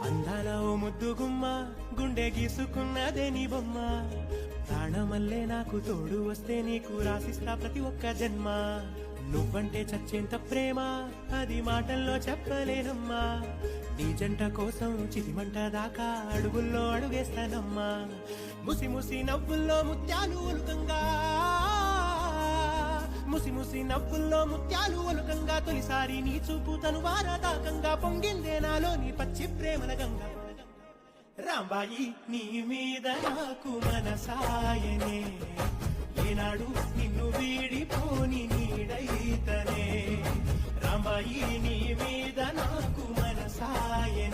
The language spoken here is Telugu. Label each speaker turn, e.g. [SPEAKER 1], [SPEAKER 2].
[SPEAKER 1] అందాల ఓ ముద్దు గుమ్మ గుండె గీసుకున్నదే నీ బొమ్మ ప్రాణమల్లే నాకు తోడు వస్తే నీకు రాసిస్తా ప్రతి ఒక్క జన్మ నువ్వంటే చచ్చేంత ప్రేమ అది మాటల్లో చెప్పలేనమ్మా నీ జంట కోసం చితిమంట దాకా అడుగుల్లో అడుగేస్తానమ్మా ముసి ముసి నవ్వుల్లో ముత్యాలు ఒలుకంగా ముసి ముసి నవ్వుల్లో ముత్యాలు ఒలుకంగా తొలిసారి నీ చూపు తను వారదాకంగా పొంగిందే నాలో నీ పచ్చి ప్రేమల గంగా రాంబాయి నీ మీద నాకు మనసాయనే ఏనాడు నిన్ను వీడిపోని నీడైతనే రాంబాయి నీ మీద నాకు మనసాయనే